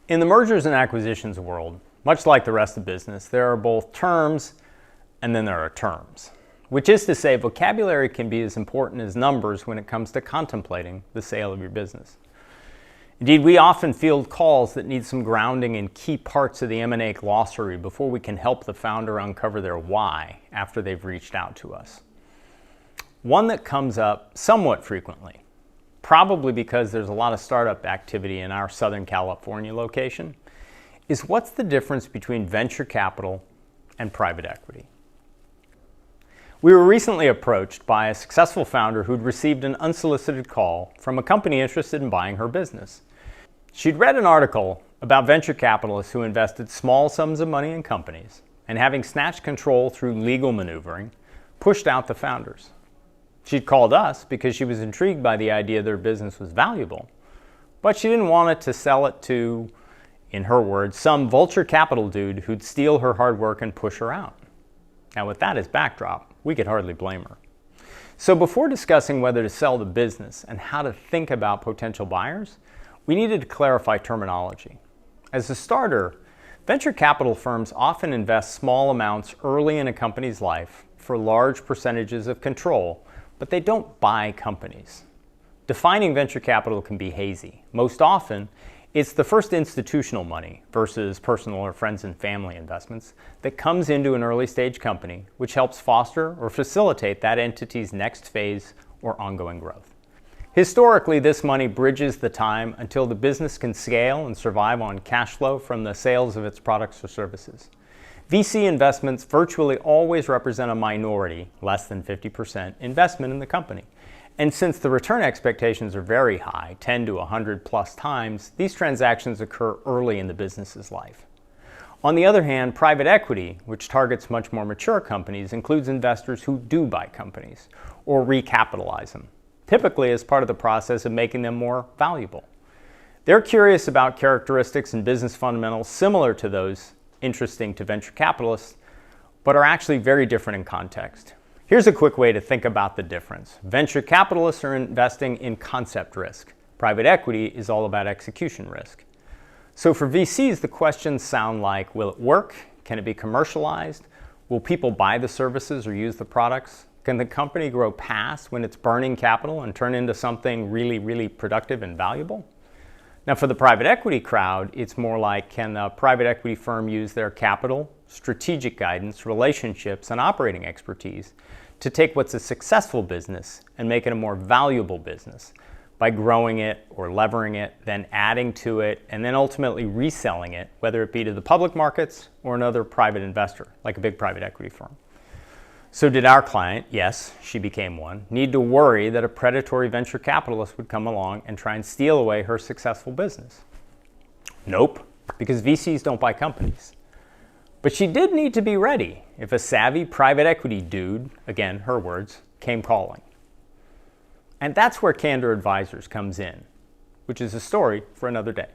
In the mergers and acquisitions world, much like the rest of business, there are both terms and then there are terms. Which is to say, vocabulary can be as important as numbers when it comes to contemplating the sale of your business. Indeed, we often field calls that need some grounding in key parts of the M&A glossary before we can help the founder uncover their why after they've reached out to us. One that comes up somewhat frequently, probably because there's a lot of startup activity in our Southern California location, is what's the difference between venture capital and private equity? We were recently approached by a successful founder who'd received an unsolicited call from a company interested in buying her business. She'd read an article about venture capitalists who invested small sums of money in companies and, having snatched control through legal maneuvering, pushed out the founders. She'd called us because she was intrigued by the idea their business was valuable, but she didn't want it to sell it to, in her words, some vulture capital dude who'd steal her hard work and push her out. Now, with that as backdrop, we could hardly blame her. So before discussing whether to sell the business and how to think about potential buyers, we needed to clarify terminology. As a starter, venture capital firms often invest small amounts early in a company's life for large percentages of control, but they don't buy companies. Defining venture capital can be hazy. Most often, it's the first institutional money versus personal or friends and family investments that comes into an early stage company, which helps foster or facilitate that entity's next phase or ongoing growth. Historically, this money bridges the time until the business can scale and survive on cash flow from the sales of its products or services. VC investments virtually always represent a minority, less than 50%, investment in the company. And since the return expectations are very high, 10 to 100 plus times, these transactions occur early in the business's life. On the other hand, private equity, which targets much more mature companies, includes investors who do buy companies or recapitalize them, typically as part of the process of making them more valuable. They're curious about characteristics and business fundamentals similar to those interesting to venture capitalists, but are actually very different in context. Here's a quick way to think about the difference. Venture capitalists are investing in concept risk. Private equity is all about execution risk. So for VCs, the questions sound like, will it work? Can it be commercialized? Will people buy the services or use the products? Can the company grow past when it's burning capital and turn into something really, really productive and valuable? Now, for the private equity crowd, it's more like, can a private equity firm use their capital, strategic guidance, relationships, and operating expertise to take what's a successful business and make it a more valuable business by growing it or levering it, then adding to it, and then ultimately reselling it, whether it be to the public markets or another private investor, like a big private equity firm. So did our client, yes, she became one, need to worry that a predatory venture capitalist would come along and try and steal away her successful business? Nope, because VCs don't buy companies. But she did need to be ready if a savvy private equity dude, again, her words, came calling. And that's where Candor Advisors comes in, which is a story for another day.